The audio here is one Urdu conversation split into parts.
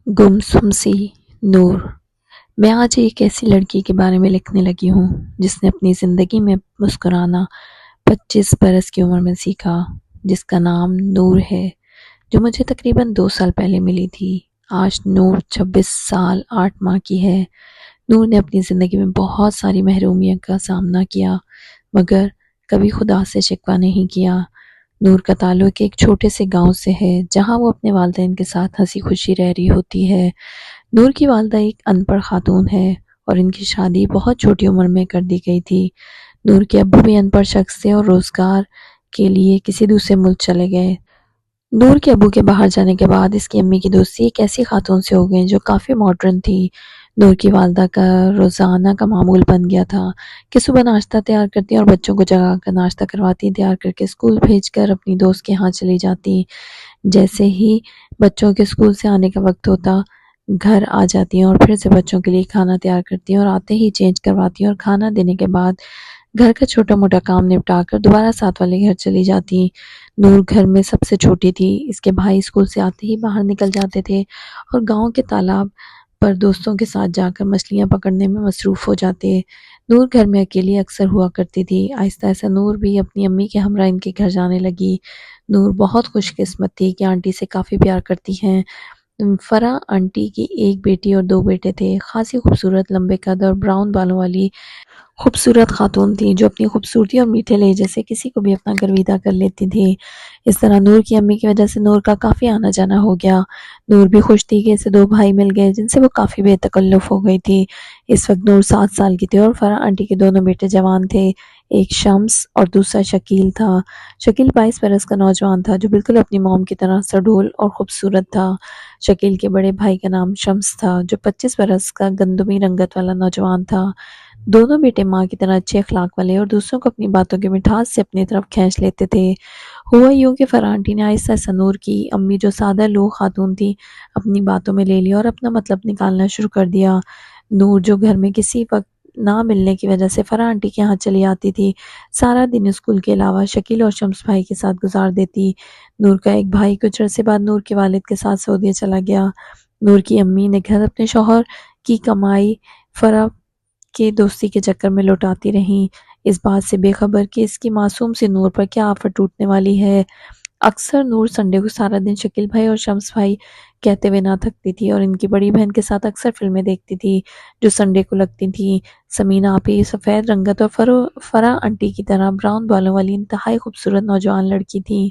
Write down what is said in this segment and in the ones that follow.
گمسم سی نور۔ میں آج ایک ایسی لڑکی کے بارے میں لکھنے لگی ہوں جس نے اپنی زندگی میں مسکرانا 25 برس کی عمر میں سیکھا، جس کا نام نور ہے، جو مجھے تقریباً 2 سال پہلے ملی تھی۔ آج نور 26 سال 8 ماہ کی ہے۔ نور نے اپنی زندگی میں بہت ساری محرومیت کا سامنا کیا، مگر کبھی خدا سے شکوہ نہیں کیا۔ نور کا تعلق ایک چھوٹے سے گاؤں سے ہے، جہاں وہ اپنے والدین کے ساتھ ہنسی خوشی رہ رہی ہوتی ہے۔ نور کی والدہ ایک ان پڑھ خاتون ہے اور ان کی شادی بہت چھوٹی عمر میں کر دی گئی تھی۔ نور کے ابو بھی ان پڑھ شخص تھے اور روزگار کے لیے کسی دوسرے ملک چلے گئے۔ نور کے ابو کے باہر جانے کے بعد اس کی امی کی دوستی ایک ایسی خاتون سے ہو گئی جو کافی ماڈرن تھی۔ نور کی والدہ کا روزانہ کا معمول بن گیا تھا کہ صبح ناشتہ تیار کرتی اور بچوں کو جگا کر ناشتہ کرواتی، تیار کر کے اسکول بھیج کر اپنی دوست کے ہاں چلی جاتی۔ جیسے ہی بچوں کے اسکول سے آنے کا وقت ہوتا، گھر آ جاتی اور پھر سے بچوں کے لیے کھانا تیار کرتی اور آتے ہی چینج کرواتی اور کھانا دینے کے بعد گھر کا چھوٹا موٹا کام نپٹا کر دوبارہ ساتھ والے گھر چلی جاتی۔ نور گھر میں سب سے چھوٹی تھی۔ اس کے بھائی اسکول سے آتے ہی باہر نکل جاتے تھے اور گاؤں کے تالاب پر دوستوں کے ساتھ جا کر مچھلیاں پکڑنے میں مصروف ہو جاتے۔ نور گھر میں اکیلی اکثر ہوا کرتی تھی۔ آہستہ آہستہ نور بھی اپنی امی کے ہمراہ ان کے گھر جانے لگی۔ نور بہت خوش قسمت تھی کہ آنٹی سے کافی پیار کرتی ہیں۔ فرح آنٹی کی ایک بیٹی اور 2 بیٹے تھے۔ خاصی خوبصورت، لمبے قد اور براؤن بالوں والی خوبصورت خاتون تھی، جو اپنی خوبصورتی اور میٹھے لہجے سے کسی کو بھی اپنا گرویدہ کر لیتی تھی۔ اس طرح نور کی امی کی وجہ سے نور کا کافی آنا جانا ہو گیا۔ نور بھی خوش تھی کہ اسے 2 بھائی مل گئے جن سے وہ کافی بے تکلف ہو گئی تھی۔ اس وقت نور 7 سال کی تھی اور فرح آنٹی کے دونوں بیٹے جوان تھے۔ ایک شمس اور دوسرا شکیل تھا۔ شکیل 22 برس کا نوجوان تھا جو بالکل اپنی موم کی طرح سڈول اور خوبصورت تھا۔ شکیل کے بڑے بھائی کا نام شمس تھا جو 25 برس کا گندمی رنگت والا نوجوان تھا۔ دونوں بیٹے ماں کی طرح اچھے اخلاق والے اور دوسروں کو اپنی باتوں کے مٹھاس سے اپنی طرف کھینچ لیتے تھے۔ ہوا یوں کہ فرح آنٹی نے آہستہ آہستہ نور کی امی جو سادہ لوح خاتون تھی اپنی باتوں میں لے لیا اور اپنا مطلب نکالنا شروع کر دیا۔ نور جو گھر میں کسی وقت نہ ملنے کی وجہ سے فرح آنٹی کے ہاں چلی آتی تھی، سارا دن اسکول کے علاوہ شکیل اور شمس بھائی کے ساتھ گزار دیتی۔ نور کا ایک بھائی کچھ عرصے بعد نور کے والد کے ساتھ سعودیہ چلا گیا۔ نور کی امی نے گھر اپنے شوہر کی کمائی فرح کے دوستی کے چکر میں لوٹاتی رہیں، اس بات سے بے خبر کہ اس کی معصوم سی نور پر کیا آفت ٹوٹنے والی ہے۔ اکثر نور سنڈے کو سارا دن شکیل بھائی اور شمس بھائی کہتے ہوئے نہ تھکتی تھی اور ان کی بڑی بہن کے ساتھ اکثر فلمیں دیکھتی تھی جو سنڈے کو لگتی تھیں۔ سمینہ آپی سفید رنگت اور فرح آنٹی کی طرح براؤن بالوں والی انتہائی خوبصورت نوجوان لڑکی تھی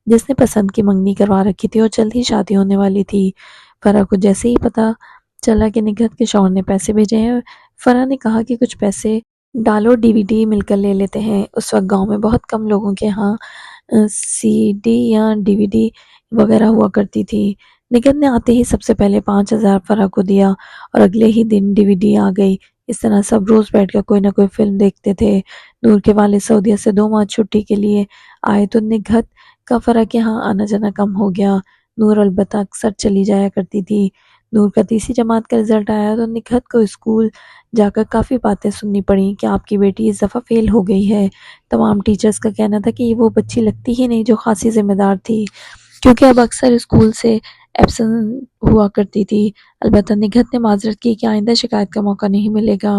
جس نے پسند کی منگنی کروا رکھی تھی اور جلد ہی شادی ہونے والی تھی۔ فرح کو جیسے ہی پتہ چلا کہ نگہت کے شوہر نے پیسے بھیجے ہیں، فرح نے کہا کہ کچھ پیسے ڈالو، ڈی وی ڈی مل کر لے لیتے ہیں۔ اس وقت گاؤں میں بہت کم لوگوں کے ہاں سی ڈی یا ڈی وی ڈی وغیرہ ہوا کرتی تھی۔ نگہت نے آتے ہی سب سے پہلے 5,000 فرح کو دیا اور اگلے ہی دن ڈی وی ڈی آ گئی۔ اس طرح سب روز بیٹھ کر کوئی نہ کوئی فلم دیکھتے تھے۔ نور کے والد سعودیہ سے 2 ماہ چھٹی کے لیے آئے تو نگہت کا فرح کے ہاں آنا جانا کم ہو گیا۔ نور البتہ اکثر چلی جایا کرتی تھی۔ نور کا 10ویں جماعت کا رزلٹ آیا تو نگہت کو اسکول جا کر کافی باتیں سننی پڑیں کہ آپ کی بیٹی اس دفعہ فیل ہو گئی ہے۔ تمام ٹیچرز کا کہنا تھا کہ یہ وہ بچی لگتی ہی نہیں جو خاصی ذمہ دار تھی، کیونکہ اب اکثر اسکول سے ایبسنٹ ہوا کرتی تھی۔ البتہ نگہت نے معذرت کی کہ آئندہ شکایت کا موقع نہیں ملے گا،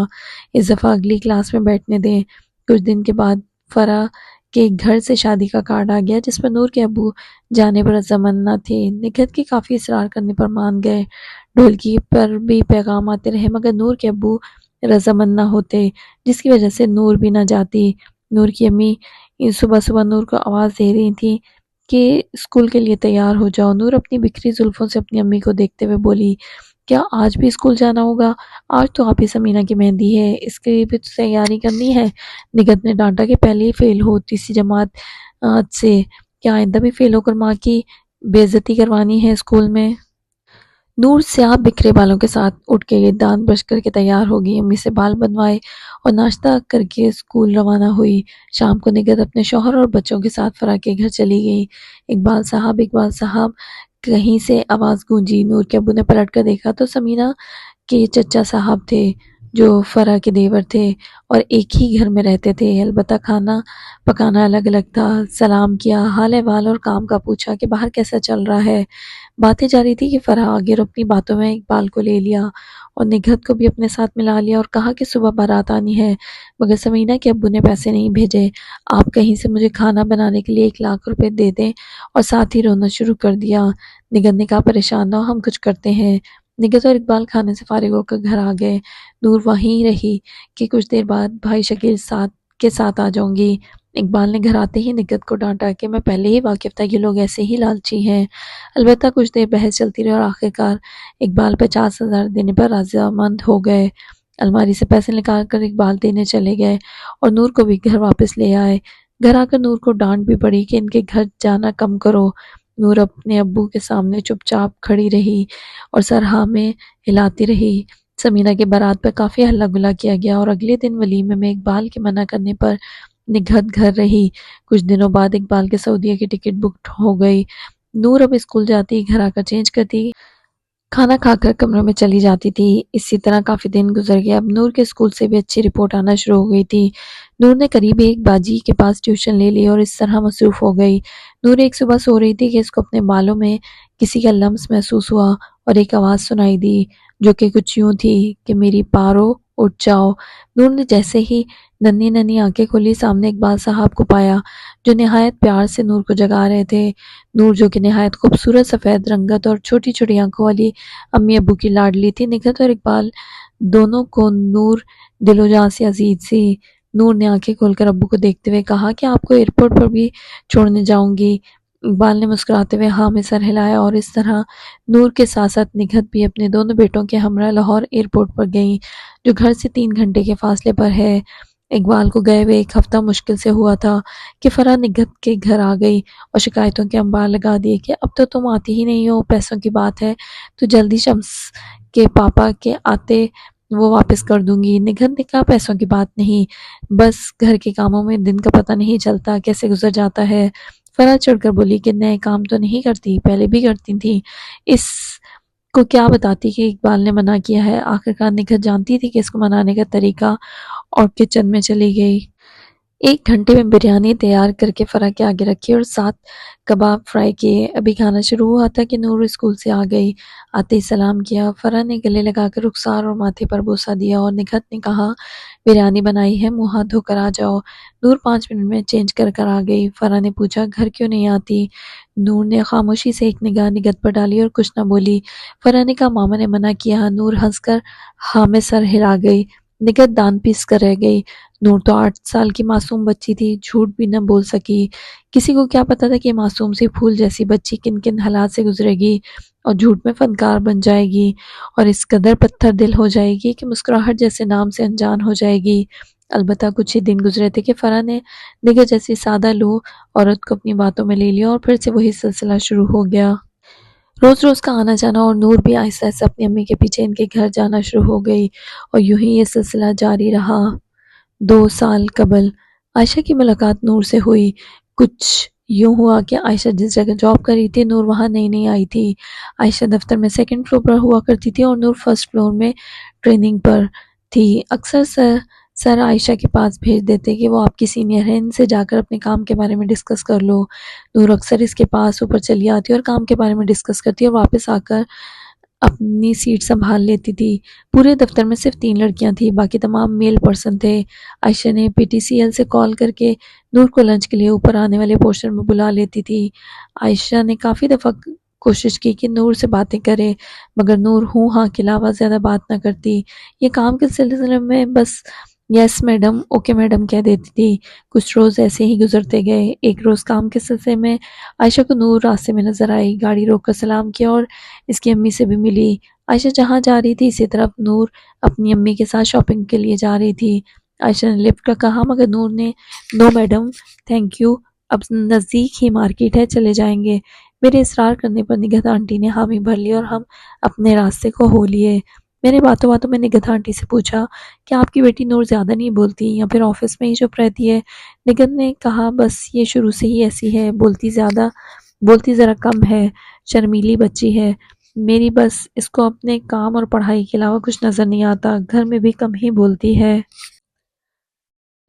اس دفعہ اگلی کلاس میں بیٹھنے دیں۔ کچھ دن کے بعد فرح کے گھر سے شادی کا کارڈ آ گیا جس پر نور کے ابو جانے پر رضامند نہ تھے۔ نگہت کے کافی اصرار کرنے پر مان گئے۔ ڈھولکی پر بھی پیغام آتے رہے مگر نور کے ابو رضامند نہ ہوتے، جس کی وجہ سے نور بھی نہ جاتی۔ نور کی امی صبح صبح نور کو آواز دے رہی تھی کہ اسکول کے لیے تیار ہو جاؤ۔ نور اپنی بکھری زلفوں سے اپنی امی کو دیکھتے ہوئے بولی، کیا آج بھی اسکول جانا ہوگا؟ آج تو آپ ہی سمینہ کی مہندی ہے، اس کی بھی تو تیاری کرنی ہے۔ نگہت نے ڈانٹا کہ پہلے ہی فیل ہو 30 جماعت سے، کیا آئندہ بھی فیل ہو کر ماں کی بے عزتی کروانی ہے اسکول میں؟ نور سیاہ بکھرے بالوں کے ساتھ اٹھ کے دانت برش کر کے تیار ہوگی، امی سے بال بنوائے اور ناشتہ کر کے اسکول روانہ ہوئی۔ شام کو نگہت اپنے شوہر اور بچوں کے ساتھ فرح کے گھر چلی گئی۔ اقبال صاحب کہیں سے آواز گونجی۔ نور کے ابو نے پلٹ کر دیکھا تو سمینہ کے چچا صاحب تھے۔ جو فرا کے دیور تھے اور ایک ہی گھر میں رہتے تھے، البتہ کھانا پکانا الگ الگ تھا۔ سلام کیا، حال احوال اور کام کا پوچھا کہ باہر کیسا چل رہا ہے۔ باتیں جاری تھی کہ فرا آگے اور اپنی باتوں میں اقبال کو لے لیا اور نگہت کو بھی اپنے ساتھ ملا لیا اور کہا کہ صبح بارات آنی ہے، مگر سمینہ کے ابو نے پیسے نہیں بھیجے، آپ کہیں سے مجھے کھانا بنانے کے لیے 1,00,000 روپے دے دیں، اور ساتھ ہی رونا شروع کر دیا۔ نگہت نے کہا پریشان نہ ہو، ہم کچھ کرتے ہیں۔ نگہت اور اقبال کھانے سے فارغ ہو کر گھر آ گئے۔ نور وہیں رہی کہ کچھ دیر بعد بھائی شکیل کے ساتھ آ جاؤں گی۔ اقبال نے گھر آتے ہی نگہت کو ڈانٹا کہ میں پہلے ہی واقف تھا، یہ لوگ ایسے ہی لالچی ہیں۔ البتہ کچھ دیر بحث چلتی رہی اور آخرکار اقبال 50,000 دینے پر رضامند ہو گئے۔ الماری سے پیسے نکال کر اقبال دینے چلے گئے اور نور کو بھی گھر واپس لے آئے۔ گھر آ کر نور کو ڈانٹ بھی پڑی کہ ان کے گھر جانا کم کرو۔ نور اپنے ابو کے سامنے چپ چاپ کھڑی رہی اور سر ہاں میں ہلاتی رہی۔ سمینہ کے بارات پر کافی ہلہ گلا کیا گیا اور اگلے دن ولیمے میں اقبال کے منع کرنے پر نگہت گھر رہی۔ کچھ دنوں بعد اقبال کے سعودیہ کی ٹکٹ بک ہو گئی۔ نور اب اسکول جاتی، گھر آ کر چینج کرتی، کھانا کھا کر کمرے میں چلی جاتی تھی۔ اسی طرح کافی دن گزر گئے۔ اب نور کے اسکول سے بھی اچھی رپورٹ آنا شروع ہو گئی تھی۔ نور نے قریب ایک باجی کے پاس ٹیوشن لے لی اور اس طرح مصروف ہو گئی۔ نور ایک صبح سو رہی تھی کہ اس کو اپنے بالوں میں کسی کا لمس محسوس ہوا اور ایک آواز سنائی دی جو کہ کچھ یوں تھی کہ میری پارو اٹھ جاؤ۔ نور نے جیسے ہی ننھی ننھی آنکھیں کھولی، سامنے اقبال صاحب کو پایا جو نہایت پیار سے نور کو جگا رہے تھے۔ نور جو کہ نہایت خوبصورت سفید رنگت اور چھوٹی چھوٹی آنکھوں والی امی ابو کی لاڈلی تھی، نگہت اور اقبال دونوں کو نور دل و جان سے عزیز سی۔ نور نے آنکھیں کھول کر ابو کو دیکھتے ہوئے کہا کہ آپ کو ایئرپورٹ پر بھی چھوڑنے جاؤں گی۔ اقبال نے مسکراتے ہوئے ہاں میں سر ہلایا اور اس طرح نور کے ساتھ ساتھ نگہت بھی اپنے دونوں بیٹوں کے ہمراہ لاہور ایئرپورٹ پر گئیں جو گھر سے 3 گھنٹے کے فاصلے پر ہے۔ اقبال کو گئے ہوئے 1 ہفتہ مشکل سے ہوا تھا کہ فرح نگہت کے گھر آ گئی اور شکایتوں کے انبار لگا دیے کہ اب تو تم آتی ہی نہیں ہو، پیسوں کی بات ہے تو جلدی شمس کے پاپا کے آتے وہ واپس کر دوں گی۔ نگہت نے کہا پیسوں کی بات نہیں، بس گھر کے کاموں میں دن کا پتہ نہیں چلتا کیسے گزر جاتا ہے۔ فرح چڑھ کر بولی کہ نئے کام تو نہیں کرتی، پہلے بھی کرتی تھی، اس کو کیا بتاتی کہ اقبال نے منع کیا ہے۔ آخرکار نگہت جانتی تھی کہ اس کو منانے کا طریقہ اور کچن میں چلی گئی۔ 1 گھنٹے میں بریانی تیار کر کے فرح کے آگے رکھی اور 7 کباب فرائی کیے۔ ابھی کھانا شروع ہوا تھا کہ نور اسکول سے آ گئی۔ آتے ہی سلام کیا، فرح نے گلے لگا کر رخسار اور ماتھے پر بوسہ دیا اور نگہت نے کہا بریانی بنائی ہے، منہ ہاتھ دھو کر آ جاؤ۔ نور 5 منٹ میں چینج کر آ گئی۔ فرح نے پوچھا گھر کیوں نہیں آتی؟ نور نے خاموشی سے ایک نگاہ نگہت پر ڈالی اور کچھ نہ بولی۔ فرح نے کہا ماما نے منع کیا۔ نور ہنس کر ہاں میں سر ہلا گئی۔ نگہت دان پیس کر رہ گئی۔ نور تو 8 سال کی معصوم بچی تھی، جھوٹ بھی نہ بول سکی۔ کسی کو کیا پتا تھا کہ معصوم سی پھول جیسی بچی کن کن حالات سے گزرے گی اور جھوٹ میں فنکار بن جائے گی اور اس قدر پتھر دل ہو جائے گی کہ مسکراہٹ جیسے نام سے انجان ہو جائے گی۔ البتہ کچھ ہی دن گزرے تھے کہ فرح نے نگہت جیسی سادہ لو عورت کو اپنی باتوں میں لے لیا اور پھر سے وہی سلسلہ شروع ہو گیا۔ روز روز کا آنا جانا اور نور بھی آہستہ آہستہ اپنی امی کے پیچھے ان کے گھر جانا شروع ہو گئی اور یوں ہی یہ سلسلہ جاری رہا۔ 2 سال قبل عائشہ کی ملاقات نور سے ہوئی۔ کچھ یوں ہوا کہ عائشہ جس جگہ جاب کر رہی تھی نور وہاں نئی آئی تھی۔ عائشہ دفتر میں 2nd فلور پر ہوا کرتی تھی اور نور 1st فلور میں ٹریننگ پر تھی۔ اکثر سر عائشہ کے پاس بھیج دیتے کہ وہ آپ کی سینئر ہے، ان سے جا کر اپنے کام کے بارے میں ڈسکس کر لو۔ نور اکثر اس کے پاس اوپر چلی آتی اور کام کے بارے میں ڈسکس کرتی اور واپس آ کر اپنی سیٹ سنبھال لیتی تھی۔ پورے دفتر میں صرف 3 لڑکیاں تھیں، باقی تمام میل پرسن تھے۔ عائشہ نے PTCL سے کال کر کے نور کو لنچ کے لیے اوپر آنے والے پورشن میں بلا لیتی تھی۔ عائشہ نے کافی دفعہ کوشش کی کہ نور سے باتیں کرے مگر نور ہوں ہاں کے علاوہ زیادہ بات نہ کرتی۔ یہ کام کے سلسلے میں بس یس میڈم، اوکے میڈم کہہ دیتی تھی۔ کچھ روز ایسے ہی گزرتے گئے۔ ایک روز کام کے سلسلے میں عائشہ کو نور راستے میں نظر آئی، گاڑی روک کر سلام کیا اور اس کی امی سے بھی ملی۔ عائشہ جہاں جا رہی تھی اسی طرف نور اپنی امی کے ساتھ شاپنگ کے لیے جا رہی تھی۔ عائشہ نے لفٹ کا کہا مگر نور نے نو میڈم تھینک یو، اب نزدیک ہی مارکیٹ ہے، چلے جائیں گے۔ میرے اصرار کرنے پر نگہت آنٹی نے حامی بھر لی اور ہم اپنے راستے کو ہو لیے۔ میں نے باتوں باتوں میں نگہت آنٹی سے پوچھا کہ آپ کی بیٹی نور زیادہ نہیں بولتی یا پھر آفس میں ہی چپ رہتی ہے؟ نگہت نے کہا بس یہ شروع سے ہی ایسی ہے، بولتی ذرا کم ہے، شرمیلی بچی ہے۔ میری بس اس کو اپنے کام اور پڑھائی کے علاوہ کچھ نظر نہیں آتا، گھر میں بھی کم ہی بولتی ہے۔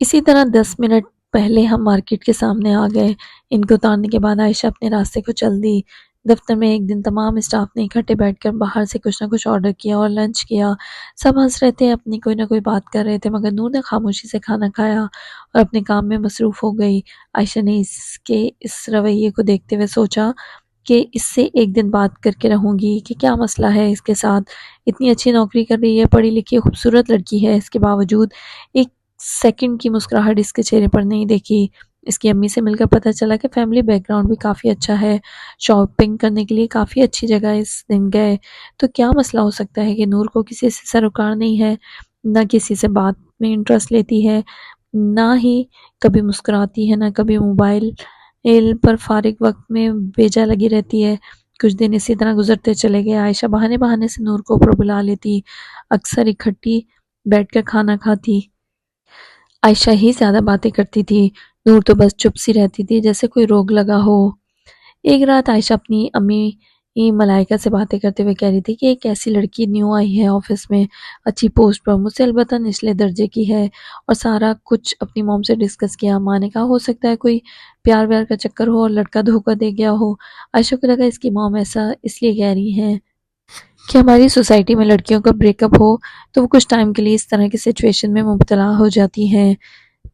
اسی طرح 10 منٹ پہلے ہم مارکیٹ کے سامنے آ گئے۔ ان کو اتارنے کے بعد عائشہ اپنے راستے کو چل دی۔ دفتر میں ایک دن تمام اسٹاف نے اکٹھے بیٹھ کر باہر سے کچھ نہ کچھ آرڈر کیا اور لنچ کیا۔ سب ہنس رہے تھے، اپنی کوئی نہ کوئی بات کر رہے تھے، مگر نور نے خاموشی سے کھانا کھایا اور اپنے کام میں مصروف ہو گئی۔ عائشہ نے اس کے اس رویے کو دیکھتے ہوئے سوچا کہ اس سے ایک دن بات کر کے رہوں گی کہ کیا مسئلہ ہے اس کے ساتھ، اتنی اچھی نوکری کر رہی ہے، پڑھی لکھی خوبصورت لڑکی ہے، اس کے باوجود ایک سیکنڈ کی مسکراہٹ اس کے چہرے پر نہیں دیکھی۔ اس کی امی سے مل کر پتہ چلا کہ فیملی بیک گراؤنڈ بھی کافی اچھا ہے، شاپنگ کرنے کے لیے کافی اچھی جگہ اس دن گئے۔ تو کیا مسئلہ ہو سکتا ہے کہ نور کو کسی سے سروکار نہیں ہے، نہ کسی سے بات میں انٹرسٹ لیتی ہے، نہ ہی کبھی مسکراتی ہے، نہ کبھی موبائل پر فارغ وقت میں بے جا لگی رہتی ہے۔ کچھ دن اسی طرح گزرتے چلے گئے۔ عائشہ بہانے بہانے سے نور کو اوپر بلا لیتی، اکثر اکٹھی بیٹھ کر کھانا کھاتی۔ عائشہ ہی زیادہ باتیں کرتی تھی، نور تو بس چپ سی رہتی تھی جیسے کوئی روگ لگا ہو۔ ایک رات عائشہ اپنی امی ملائکہ سے باتیں کرتے ہوئے کہہ رہی تھی کہ ایک ایسی لڑکی نیو آئی ہے آفس میں، اچھی پوسٹ پر، مجھ سے البتہ نچلے درجے کی ہے، اور سارا کچھ اپنی موم سے ڈسکس کیا۔ ماں نے کہا ہو سکتا ہے کوئی پیار ویار کا چکر ہو اور لڑکا دھوکہ دے گیا ہو۔ عائشہ کو لگا اس کی موم ایسا اس لیے کہہ رہی ہیں کہ ہماری سوسائٹی میں لڑکیوں کا بریک اپ ہو تو وہ کچھ ٹائم کے لیے اس طرح کی سچویشن میں مبتلا ہو جاتی ہیں۔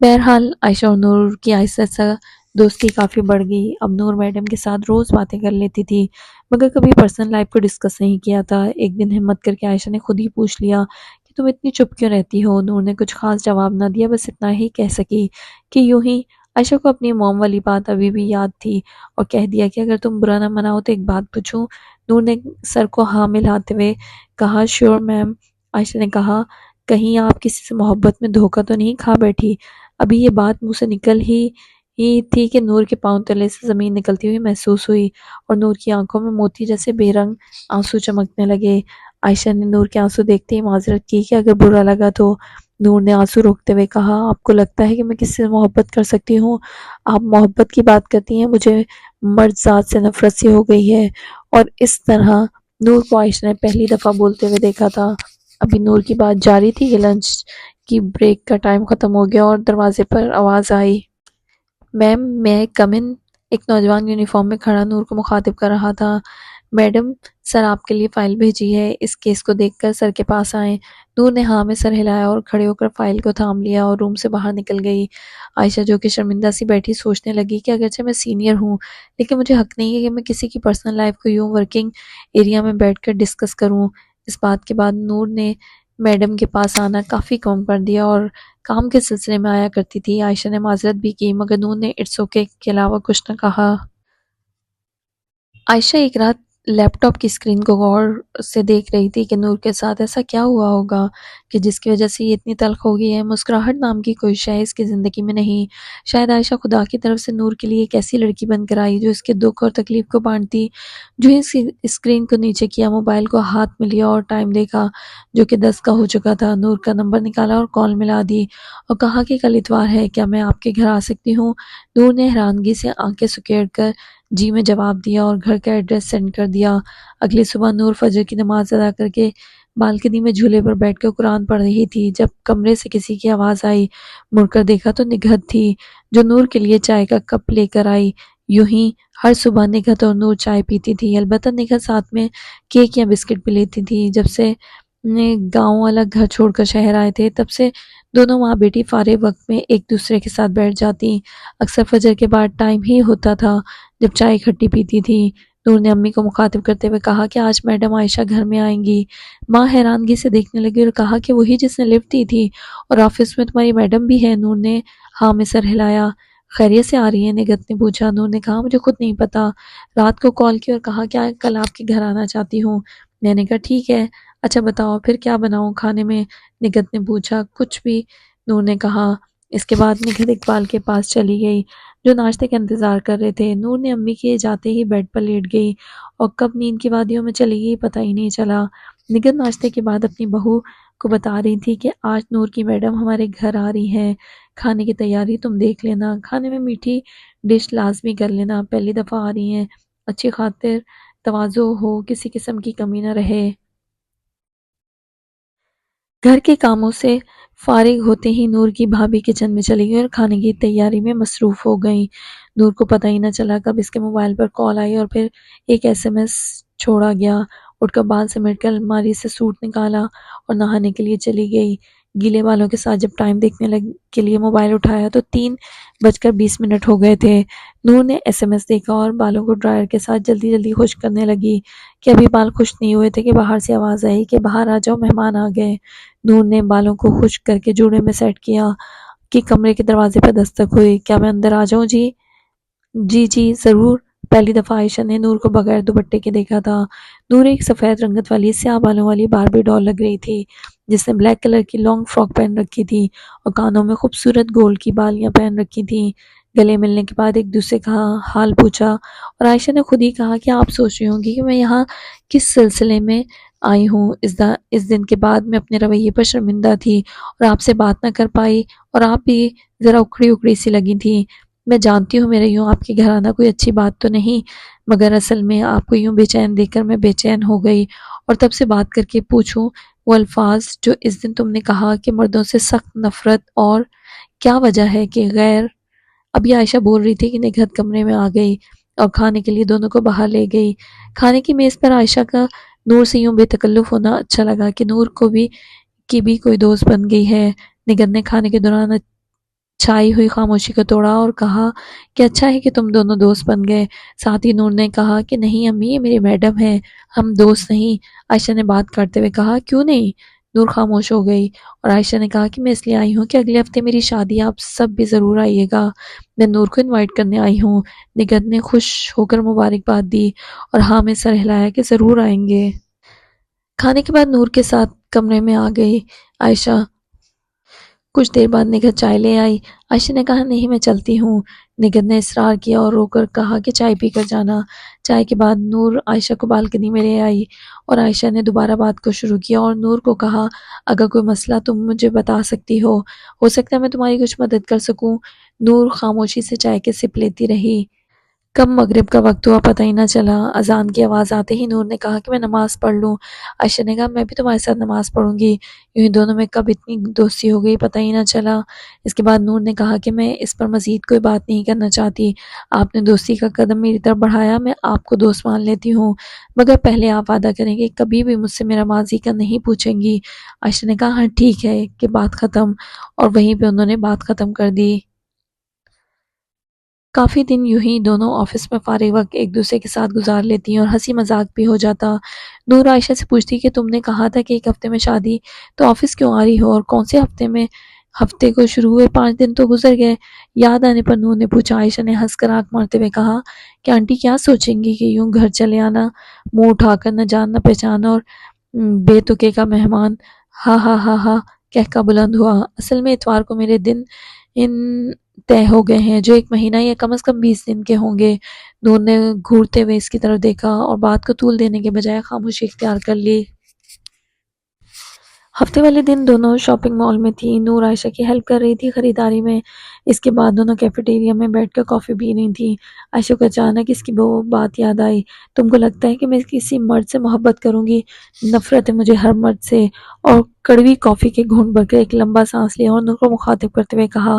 بہرحال عائشہ اور نور کی آہستہ آہستہ دوستی کافی بڑھ گئی۔ اب نور میڈم کے ساتھ روز باتیں کر لیتی تھی، مگر کبھی پرسنل لائف کو ڈسکس نہیں کیا تھا۔ ایک دن ہمت کر کے عائشہ نے خود ہی پوچھ لیا کہ تم اتنی چپ کیوں رہتی ہو؟ نور نے کچھ خاص جواب نہ دیا، بس اتنا ہی کہہ سکی کہ یوں ہی۔ عائشہ کو اپنی موم والی بات ابھی بھی یاد تھی اور کہہ دیا کہ اگر تم برا نہ مناؤ تو ایک بات پوچھوں؟ نور نے سر کو ہاں ملاتے ہوئے کہا شیور میم۔ عائشہ نے کہا کہیں آپ کسی سے محبت میں دھوکہ تو نہیں کھا بیٹھی؟ ابھی یہ بات منہ سے نکل ہی تھی کہ نور کے پاؤں تلے سے زمین نکلتی ہوئی محسوس ہوئی اور نور کی آنکھوں میں موتی جیسے بے رنگ آنسو چمکنے لگے۔ عائشہ نے نور کے آنسو دیکھتے ہی معذرت کی کہ اگر برا لگا تو۔ نور نے آنسو روکتے ہوئے کہا آپ کو لگتا ہے کہ میں کسی سے محبت کر سکتی ہوں؟ آپ محبت کی بات کرتی ہیں، مجھے مرد ذات سے نفرت سی ہو گئی ہے۔ اور اس طرح نور کو عائشہ نے پہلی دفعہ بولتے ہوئے دیکھا تھا۔ ابھی نور کی بات جاری تھی کہ لنچ کی بریک کا ٹائم ختم ہو گیا اور دروازے پر آواز آئی میم میں کم ان؟ ایک نوجوان یونیفارم میں کھڑا نور کو مخاطب کر رہا تھا۔ میڈم سر آپ کے لیے فائل بھیجی ہے، اس کیس کو دیکھ کر سر کے پاس آئیں۔ نور نے ہاں میں سر ہلایا اور کھڑے ہو کر فائل کو تھام لیا اور روم سے باہر نکل گئی۔ عائشہ جو کہ شرمندہ سی بیٹھی سوچنے لگی کہ اگرچہ میں سینئر ہوں لیکن مجھے حق نہیں ہے کہ میں کسی کی پرسنل لائف کو یوں ورکنگ ایریا میں بیٹھ کر ڈسکس کروں۔ اس بات کے بعد نور نے میڈم کے پاس آنا کافی کم کر دیا اور کام کے سلسلے میں آیا کرتی تھی۔ عائشہ نے معذرت بھی کی مگر نور نے اٹس اوکے کے علاوہ کچھ نہ کہا۔ عائشہ ایک رات لیپ ٹاپ کی اسکرین کو غور سے دیکھ رہی تھی کہ نور کے ساتھ ایسا کیا ہوا ہوگا کہ جس کی وجہ سے یہ اتنی تلخ ہو گئی ہے۔ مسکراہٹ نام کی کوئی شے اس کی زندگی میں نہیں۔ شاید عائشہ خدا کی طرف سے نور کے لیے ایک ایسی لڑکی بن کر آئی جو اس کے دکھ اور تکلیف کو بانٹتی۔ جو ہی اسکرین کو نیچے کیا، موبائل کو ہاتھ میں لیا اور ٹائم دیکھا جو کہ 10 کا ہو چکا تھا۔ نور کا نمبر نکالا اور کال ملا دی اور کہا کہ کل اتوار ہے، کیا میں آپ کے گھر آ سکتی ہوں؟ نور نے حیرانگی سے آنکھیں سکیڑ کر جی میں جواب دیا اور گھر کا ایڈریس سینڈ کر دیا۔ اگلی صبح نور فجر کی نماز ادا کر کے بالکنی میں جھولے پر بیٹھ کر قرآن پڑھ رہی تھی جب کمرے سے کسی کی آواز آئی۔ مڑ کر دیکھا تو نگہت تھی جو نور کے لیے چائے کا کپ لے کر آئی۔ یوں ہی ہر صبح نگہت اور نور چائے پیتی تھی، البتہ نگہت ساتھ میں کیک یا بسکٹ بھی لیتی تھی۔ جب سے گاؤں والا گھر چھوڑ کر شہر آئے تھے تب سے دونوں ماں بیٹی فارغ وقت میں ایک دوسرے کے ساتھ بیٹھ جاتی۔ اکثر فجر کے بعد ٹائم ہی ہوتا تھا جب چائے اکٹھی پیتی تھی۔ نور نے امی کو مخاطب کرتے ہوئے کہا کہ آج میڈم عائشہ گھر میں آئیں گی۔ ماں حیرانگی سے دیکھنے لگی اور کہا کہ وہی جس نے لفٹ دی تھی اور آفس میں تمہاری میڈم بھی ہے؟ نور نے ہاں میں سر ہلایا۔ خیریت سے آ رہی ہے؟ نگہت نے پوچھا۔ نور نے کہا مجھے خود نہیں پتا، رات کو کال کی اور کہا کہ کل آپ کے گھر آنا چاہتی ہوں۔ میں نے کہا ٹھیک ہے، اچھا بتاؤ پھر کیا بناؤں کھانے میں؟ نگہت نے پوچھا۔ کچھ بھی، نور نے کہا۔ اس کے بعد نگہت اقبال کے پاس چلی گئی جو ناشتے کا انتظار کر رہے تھے۔ نور نے امی کے جاتے ہی بیڈ پر لیٹ گئی اور کب نیند کی وادیوں میں چلی گئی پتہ ہی نہیں چلا۔ نگہت ناشتے کے بعد اپنی بہو کو بتا رہی تھی کہ آج نور کی میڈم ہمارے گھر آ رہی ہیں، کھانے کی تیاری تم دیکھ لینا، کھانے میں میٹھی ڈش لازمی کر لینا، پہلی دفعہ آ رہی ہیں، اچھی خاطر تواضع ہو، کسی قسم کی کمی نہ رہے۔ گھر کے کاموں سے فارغ ہوتے ہی نور کی بھابھی کچن میں چلی گئی اور کھانے کی تیاری میں مصروف ہو گئیں۔ نور کو پتہ ہی نہ چلا کب اس کے موبائل پر کال آئی اور پھر ایک ایس ایم ایس چھوڑا گیا۔ اٹھ کر بال سمیٹ کر الماری سے سوٹ نکالا اور نہانے کے لیے چلی گئی۔ گیلے بالوں کے ساتھ جب ٹائم دیکھنے کے لیے موبائل اٹھایا تو 3:20 ہو گئے تھے۔ نور نے ایس ایم ایس دیکھا اور بالوں کو ڈرائر کے ساتھ جلدی جلدی خشک کرنے لگی کہ ابھی بال خشک نہیں ہوئے تھے کہ باہر سے آواز آئی کہ باہر آ جاؤ، مہمان آ گئے۔ نور نے بالوں کو خشک کر کے جوڑے میں سیٹ کیا کہ کمرے کے دروازے پر دستک ہوئی۔ کیا میں اندر آ جاؤں جی؟ جی ضرور۔ پہلی دفعہ عائشہ نے نور کو بغیر دوپٹے کے دیکھا تھا۔ نور ایک سفید رنگت والی سیاہ بالوں والی باربی ڈال لگ رہی تھی جس نے بلیک کلر کی لانگ فراک پہن رکھی تھی اور کانوں میں خوبصورت گولڈ کی بالیاں پہن رکھی تھیں۔ گلے ملنے کے بعد ایک دوسرے کا حال پوچھا اور عائشہ نے خود ہی کہا کہ آپ سوچ رہی ہوں گی کہ میں یہاں کس سلسلے میں آئی ہوں۔ اس دن کے بعد میں اپنے رویے پر شرمندہ تھی اور آپ سے بات نہ کر پائی اور آپ بھی ذرا اکھڑی اکھڑی سی لگی تھی۔ میں جانتی ہوں میرے یوں آپ کے گھر آنا کوئی اچھی بات تو نہیں، مگر اصل میں آپ کو یوں بے چین دیکھ کر میں بے چین ہو گئی اور تب سے بات کر کے پوچھوں وہ الفاظ جو اس دن تم نے کہا کہ مردوں سے سخت نفرت، اور کیا وجہ ہے کہ غیر۔ ابھی عائشہ بول رہی تھی کہ نگہت کمرے میں آ گئی اور کھانے کے لیے دونوں کو باہر لے گئی۔ کھانے کی میز پر عائشہ کا نور سے یوں بے تکلف ہونا اچھا لگا کہ نور کو بھی کوئی دوست بن گئی ہے۔ نگہت نے کھانے کے دوران چھائی ہوئی خاموشی کو توڑا اور کہا کہ اچھا ہے کہ تم دونوں دوست بن گئے۔ ساتھ ہی نور نے کہا کہ نہیں امی، یہ میری میڈم ہے، ہم دوست نہیں۔ عائشہ نے بات کرتے ہوئے کہا کیوں نہیں؟ نور خاموش ہو گئی اور عائشہ نے کہا کہ میں اس لیے آئی ہوں کہ اگلے ہفتے میری شادی، آپ سب بھی ضرور آئیے گا، میں نور کو انوائٹ کرنے آئی ہوں۔ نگہت نے خوش ہو کر مبارکباد دی اور ہاں میں سر ہلایا کہ ضرور آئیں گے۔ کھانے کے بعد نور کے ساتھ کمرے میں آ گئی عائشہ۔ کچھ دیر بعد نگہت چائے لے آئی۔ عائشہ نے کہا نہیں میں چلتی ہوں۔ نگہت نے اصرار کیا اور رو کر کہا کہ چائے پی کر جانا۔ چائے کے بعد نور عائشہ کو بالکنی میں لے آئی اور عائشہ نے دوبارہ بات کو شروع کیا اور نور کو کہا اگر کوئی مسئلہ تم مجھے بتا سکتی ہو سکتا ہے میں تمہاری کچھ مدد کر سکوں۔ نور خاموشی سے چائے کے سپ لیتی رہی۔ کب مغرب کا وقت ہوا پتہ ہی نہ چلا۔ اذان کی آواز آتے ہی نور نے کہا کہ میں نماز پڑھ لوں۔ عائشہ نے کہا میں بھی تمہارے ساتھ نماز پڑھوں گی۔ یوں ہی دونوں میں کب اتنی دوستی ہو گئی پتہ ہی نہ چلا۔ اس کے بعد نور نے کہا کہ میں اس پر مزید کوئی بات نہیں کرنا چاہتی، آپ نے دوستی کا قدم میری طرف بڑھایا، میں آپ کو دوست مان لیتی ہوں، مگر پہلے آپ وعدہ کریں کہ کبھی بھی مجھ سے میرا ماضی کا نہیں پوچھیں گی۔ عائشہ نے کہا ہاں ٹھیک ہے کہ بات ختم، اور وہیں پہ انہوں نے بات ختم کر دی۔ کافی دن یوں ہی دونوں آفس میں فارغ وقت ایک دوسرے کے ساتھ گزار لیتی اور ہنسی مذاق بھی ہو جاتا۔ نور عائشہ سے پوچھتی کہ تم نے کہا تھا کہ ایک ہفتے میں شادی، تو آفس کیوں آ رہی ہو اور کون سے ہفتے کو شروع ہوئے 5 دن تو گزر گئے۔ یاد آنے پر نور نے پوچھا۔ عائشہ نے ہنس کر آنکھ مارتے ہوئے کہا کہ آنٹی کیا سوچیں گی کہ یوں گھر چلے آنا، منہ اٹھا کر نہ جان نہ پہچان اور بے تکے کا مہمان۔ ہا ہا ہا ہا کہکا بلند ہوا۔ اصل میں اتوار کو میرے دن ان طے ہو گئے ہیں جو 1 مہینہ یا کم از کم 20 دن کے ہوں گے۔ نور نے گھورتے ہوئے اس کی طرف دیکھا اور بات کو طول دینے کے بجائے خاموشی اختیار کر لی۔ ہفتے والے دن دونوں شاپنگ مال میں تھی۔ نور عائشہ کی ہیلپ کر رہی تھی خریداری میں۔ اس کے بعد دونوں کیفیٹیریا میں بیٹھ کر کافی پی رہی تھیں۔ عائشہ کو اچانک اس کی وہ بات یاد آئی، تم کو لگتا ہے کہ میں کسی مرد سے محبت کروں گی؟ نفرت ہے مجھے ہر مرد سے۔ اور کڑوی کافی کے گھونٹ بھر کر ایک لمبا سانس لیا اور نور کو مخاطب کرتے ہوئے کہا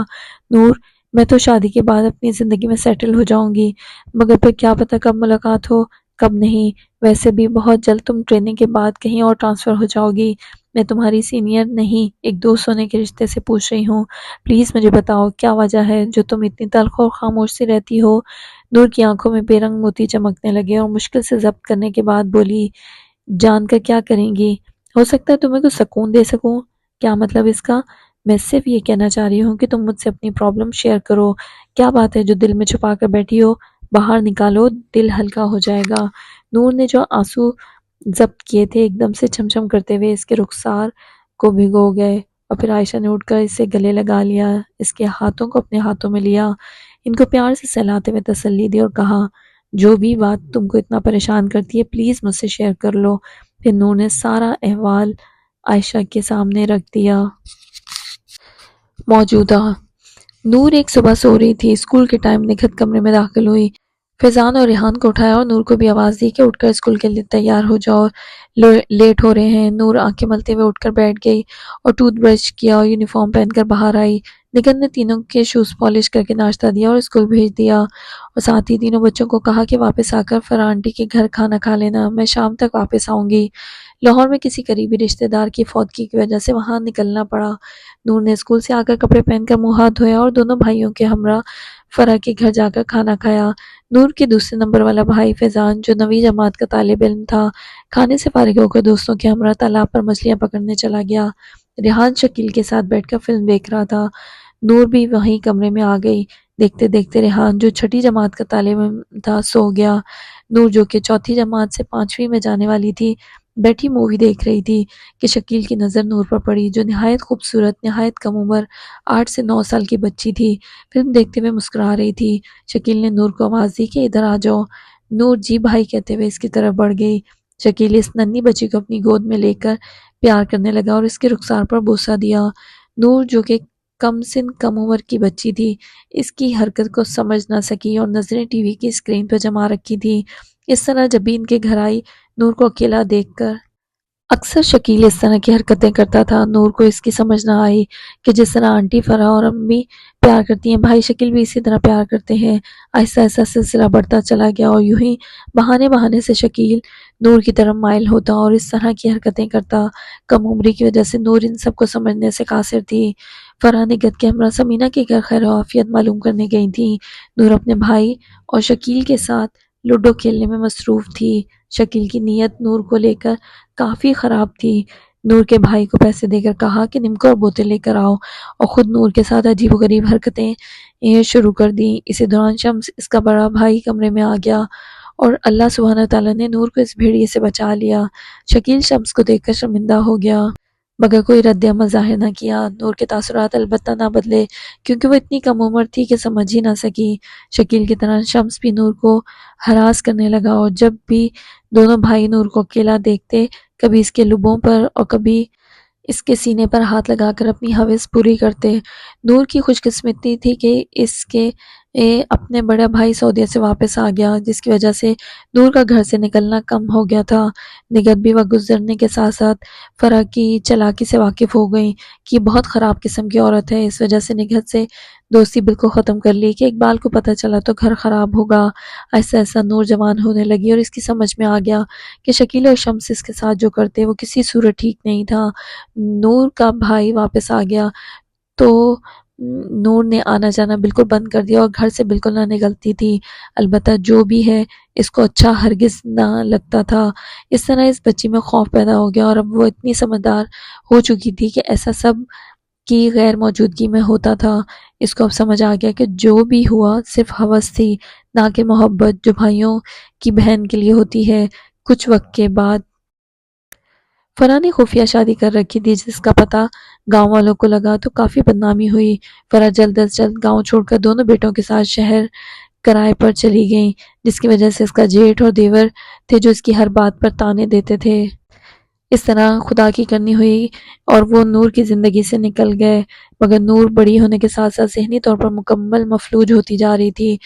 نور، میں تو شادی کے بعد اپنی زندگی میں سیٹل ہو جاؤں گی، مگر پھر کیا پتہ کب ملاقات ہو کب نہیں، ویسے بھی بہت جلد تم ٹریننگ کے بعد کہیں اور ٹرانسفر ہو جاؤ گی، میں تمہاری سینئر نہیں ایک دوست ہونے کے رشتے سے پوچھ رہی ہوں، پلیز مجھے بتاؤ کیا وجہ ہے جو تم اتنی تلخ اور خاموش سی رہتی ہو؟ نور کی آنکھوں میں بے رنگ موتی چمکنے لگے اور مشکل سے ضبط کرنے کے بعد بولی جان کر کیا کریں گی؟ ہو سکتا ہے تمہیں کچھ سکون دے سکوں۔ کیا مطلب اس کا؟ میں صرف یہ کہنا چاہ رہی ہوں کہ تم مجھ سے اپنی پرابلم شیئر کرو، کیا بات ہے جو دل میں چھپا کر بیٹھی ہو، باہر نکالو، دل ہلکا ہو جائے گا۔ نور نے جو آنسو ضبط کیے تھے ایک دم سے چھم کرتے ہوئے اس کے رخسار کو بھگو گئے اور پھر عائشہ نے اٹھ کر اسے گلے لگا لیا، اس کے ہاتھوں کو اپنے ہاتھوں میں لیا، ان کو پیار سے سہلاتے ہوئے تسلی دی اور کہا جو بھی بات تم کو اتنا پریشان کرتی ہے پلیز مجھ سے شیئر کر لو۔ پھر نور نے سارا احوال عائشہ کے سامنے رکھ دیا۔ موجودہ نور ایک صبح سو رہی تھی۔ اسکول کے ٹائم نگہت کمرے میں داخل ہوئی۔ فیضان اور ریحان کو اٹھایا اور نور کو بھی آواز دی کہ اٹھ کر اسکول کے لیے تیار ہو جاؤ، لیٹ ہو رہے ہیں۔ نور آنکھیں ملتے ہوئے اٹھ کر بیٹھ گئی اور ٹوتھ برش کیا اور یونیفارم پہن کر باہر آئی۔ نگہت نے تینوں کے شوز پالش کر کے ناشتہ دیا اور اسکول بھیج دیا، اور ساتھ ہی تینوں بچوں کو کہا کہ واپس آ کر فرح آنٹی کے گھر کھانا کھا لینا، میں شام تک واپس آؤں گی۔ لاہور میں کسی قریبی رشتہ دار کی فوتگی کی وجہ سے وہاں نکلنا پڑا۔ نور نے اسکول سے آ کر کپڑے پہن کر منہ ہاتھ دھویا اور دونوں بھائیوں کے ہمراہ فرح کے گھر جا کر کھانا کھایا۔ نور کے دوسرے نمبر والا بھائی فیضان، جو 9ویں جماعت کا طالب علم تھا، کھانے سے فارغ ہو کر دوستوں کے ہمراہ تالاب پر مچھلیاں پکڑنے چلا گیا۔ ریحان شکیل کے ساتھ بیٹھ کر فلم دیکھ رہا تھا۔ نور بھی وہیں کمرے میں آ گئی۔ دیکھتے دیکھتے ریحان، جو 6ٹھی جماعت کا طالب علم تھا، سو گیا۔ نور، جو کہ 4تھی جماعت سے 5ویں میں جانے والی تھی، بیٹھی مووی دیکھ رہی تھی کہ شکیل کی نظر نور پر پڑی، جو نہایت خوبصورت، نہایت کم عمر 8 سے 9 سال کی بچی تھی، فلم دیکھتے ہوئے مسکرا رہی تھی۔ شکیل نے نور کو آواز دی کہ ادھر آ جاؤ۔ نور جی بھائی کہتے ہوئے اس کی طرف بڑھ گئی۔ شکیل اس ننھی بچی کو اپنی گود میں لے کر پیار کرنے لگا اور اس کے رخسار پر بوسہ دیا۔ نور، جو کہ کم سن کم عمر کی بچی تھی، اس کی حرکت کو سمجھ نہ سکی اور نظریں ٹی وی کی اسکرین پر جما رکھی تھی۔ اس طرح جب بھی ان کے گھر آئی، نور کو اکیلا دیکھ کر اکثر شکیل اس طرح کی حرکتیں کرتا تھا۔ نور کو اس کی سمجھ نہ آئی کہ جس طرح آنٹی فرح اور امی پیار کرتی ہیں، بھائی شکیل بھی اسی طرح پیار کرتے ہیں۔ آہستہ آہستہ سلسلہ بڑھتا چلا گیا اور یوں ہی بہانے بہانے سے شکیل نور کی طرف مائل ہوتا اور اس طرح کی حرکتیں کرتا۔ کم عمری کی وجہ سے نور ان سب کو سمجھنے سے قاصر تھی۔ فرح نگہت کے ہمراہ سمینہ کے گھر خیر و عافیت معلوم کرنے گئی تھی۔ نور اپنے بھائی اور شکیل کے ساتھ لوڈو کھیلنے میں مصروف تھی۔ شکیل کی نیت نور کو لے کر کافی خراب تھی۔ نور کے بھائی کو پیسے دے کر کہا کہ نمکا اور بوتل لے کر آؤ، اور خود نور کے ساتھ عجیب و غریب حرکتیں شروع کر دیں۔ اسی دوران شمس، اس کا بڑا بھائی، کمرے میں آ گیا اور اللہ سبحانہ تعالیٰ نے نور کو اس بھیڑیے سے بچا لیا۔ شکیل شمس کو دیکھ کر شرمندہ ہو گیا، مگر کوئی رد عمل ظاہر نہ کیا۔ نور کے تاثرات البتہ نہ بدلے، کیونکہ وہ اتنی کم عمر تھی کہ سمجھ ہی نہ سکی۔ شکیل کی طرح شمس بھی نور کو ہراس کرنے لگا، اور جب بھی دونوں بھائی نور کو اکیلا دیکھتے، کبھی اس کے لبوں پر اور کبھی اس کے سینے پر ہاتھ لگا کر اپنی ہوس پوری کرتے۔ نور کی خوش قسمتی تھی کہ اس کے اپنے بڑا بھائی سعودیہ سے واپس آ گیا، جس کی وجہ سے نور کا گھر سے نکلنا کم ہو گیا تھا۔ نگہت بھی وقت گزرنے کے ساتھ ساتھ فرح کی چالاکی سے واقف ہو گئی کہ یہ بہت خراب قسم کی عورت ہے۔ اس وجہ سے نگہت سے دوستی بالکل ختم کر لی کہ اقبال کو پتہ چلا تو گھر خراب ہوگا۔ ایسا ایسا نور جوان ہونے لگی اور اس کی سمجھ میں آ گیا کہ شکیل اور شمس اس کے ساتھ جو کرتے وہ کسی صورت ٹھیک نہیں تھا۔ نور کا بھائی واپس آ گیا تو نور نے آنا جانا بالکل بند کر دیا اور گھر سے بالکل نہ نکلتی تھی۔ البتہ جو بھی ہے، اس کو اچھا ہرگز نہ لگتا تھا۔ اس طرح اس بچی میں خوف پیدا ہو گیا، اور اب وہ اتنی سمجھدار ہو چکی تھی کہ ایسا سب کی غیر موجودگی میں ہوتا تھا۔ اس کو اب سمجھ آ گیا کہ جو بھی ہوا صرف ہوس تھی، نہ کہ محبت، جو بھائیوں کی بہن کے لیے ہوتی ہے۔ کچھ وقت کے بعد فرح نے خفیہ شادی کر رکھی تھی، جس کا پتہ گاؤں والوں کو لگا تو کافی بدنامی ہوئی۔ فرح جلد از جلد گاؤں چھوڑ کر دونوں بیٹوں کے ساتھ شہر کرائے پر چلی گئیں، جس کی وجہ سے اس کا جیٹھ اور دیور تھے جو اس کی ہر بات پر طعنے دیتے تھے۔ اس طرح خدا کی کرنی ہوئی اور وہ نور کی زندگی سے نکل گئے، مگر نور بڑی ہونے کے ساتھ ساتھ ذہنی طور پر مکمل مفلوج ہوتی جا رہی تھی،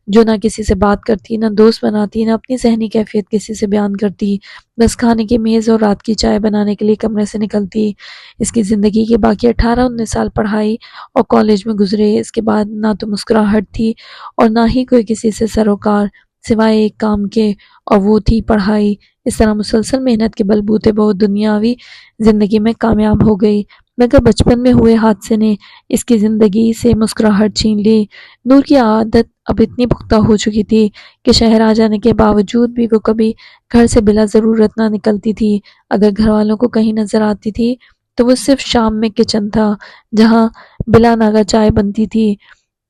جو نہ کسی سے بات کرتی، نہ دوست بناتی، نہ اپنی ذہنی کیفیت کسی سے بیان کرتی، بس کھانے کی میز اور رات کی چائے بنانے کے لیے کمرے سے نکلتی۔ اس کی زندگی کے باقی 18-19 سال پڑھائی اور کالج میں گزرے۔ اس کے بعد نہ تو مسکراہٹ تھی اور نہ ہی کوئی کسی سے سروکار، سوائے ایک کام کے، اور وہ تھی پڑھائی۔ اس طرح مسلسل محنت کے بلبوتے پر وہ دنیاوی زندگی میں کامیاب ہو گئی، مگر بچپن میں ہوئے حادثے نے اس کی زندگی سے مسکراہٹ چھین لی۔ نور کی عادت اب اتنی پختہ ہو چکی تھی کہ شہر آ جانے کے باوجود بھی وہ کبھی گھر سے بلا ضرورت نہ نکلتی تھی۔ اگر گھر والوں کو کہیں نظر آتی تھی تو وہ صرف شام میں کچن تھا، جہاں بلا ناگہ چائے بنتی تھی۔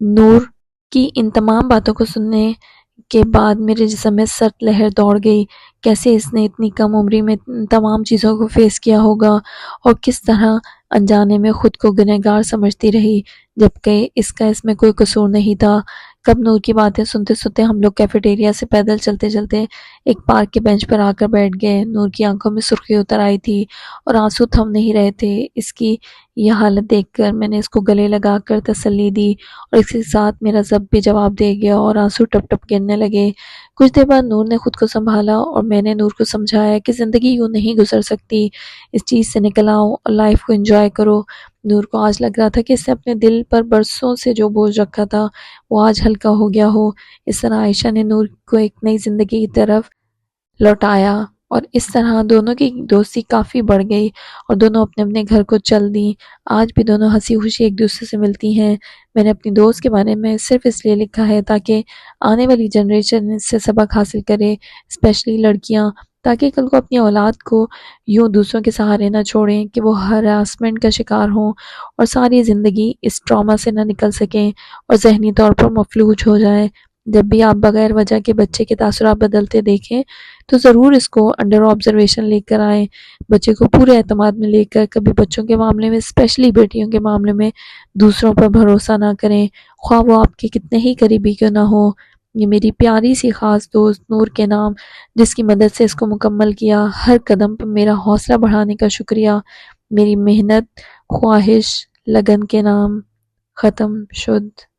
نور کی ان تمام باتوں کو سننے کے بعد میرے جسم میں سرد لہر دوڑ گئی۔ کیسے اس نے اتنی کم عمری میں تمام چیزوں کو فیس کیا ہوگا، اور کس طرح انجانے میں خود کو گنہگار سمجھتی رہی، جبکہ اس کا اس میں کوئی قصور نہیں تھا۔ کب نور کی باتیں سنتے سنتے ہم لوگ کیفیٹیریا سے پیدل چلتے چلتے ایک پارک کے بینچ پر آ کر بیٹھ گئے۔ نور کی آنکھوں میں سرخی اتر آئی تھی اور آنسو تھم نہیں رہے تھے۔ اس کی یہ حالت دیکھ کر میں نے اس کو گلے لگا کر تسلی دی اور اس کے ساتھ میرا ضب بھی جواب دے گیا اور آنسو ٹپ ٹپ گرنے لگے۔ کچھ دیر بعد نور نے خود کو سنبھالا اور میں نے نور کو سمجھایا کہ زندگی یوں نہیں گزر سکتی، اس چیز سے نکل آؤ اور لائف کو انجوائے کرو۔ نور کو آج لگ رہا تھا کہ اس نے اپنے دل پر برسوں سے جو بوجھ رکھا تھا وہ آج ہلکا ہو گیا ہو۔ اس طرح عائشہ نے نور کو ایک نئی زندگی کی طرف لوٹایا اور اس طرح دونوں کی دوستی کافی بڑھ گئی اور دونوں اپنے اپنے گھر کو چل دیں۔ آج بھی دونوں ہنسی خوشی ایک دوسرے سے ملتی ہیں۔ میں نے اپنی دوست کے بارے میں صرف اس لیے لکھا ہے تاکہ آنے والی جنریشن اس سے سبق حاصل کرے، اسپیشلی لڑکیاں، تاکہ کل کو اپنی اولاد کو یوں دوسروں کے سہارے نہ چھوڑیں کہ وہ ہراسمنٹ کا شکار ہوں اور ساری زندگی اس ٹراما سے نہ نکل سکیں اور ذہنی طور پر مفلوج ہو جائیں۔ جب بھی آپ بغیر وجہ کے بچے کے تاثرات بدلتے دیکھیں تو ضرور اس کو انڈر آبزرویشن لے کر آئیں۔ بچے کو پورے اعتماد میں لے کر کبھی بچوں کے معاملے میں، اسپیشلی بیٹیوں کے معاملے میں دوسروں پر بھروسہ نہ کریں، خواہ وہ آپ کے کتنے ہی قریبی کیوں نہ ہو۔ یہ میری پیاری سی خاص دوست نور کے نام، جس کی مدد سے اس کو مکمل کیا۔ ہر قدم پر میرا حوصلہ بڑھانے کا شکریہ۔ میری محنت، خواہش، لگن کے نام ختم شد۔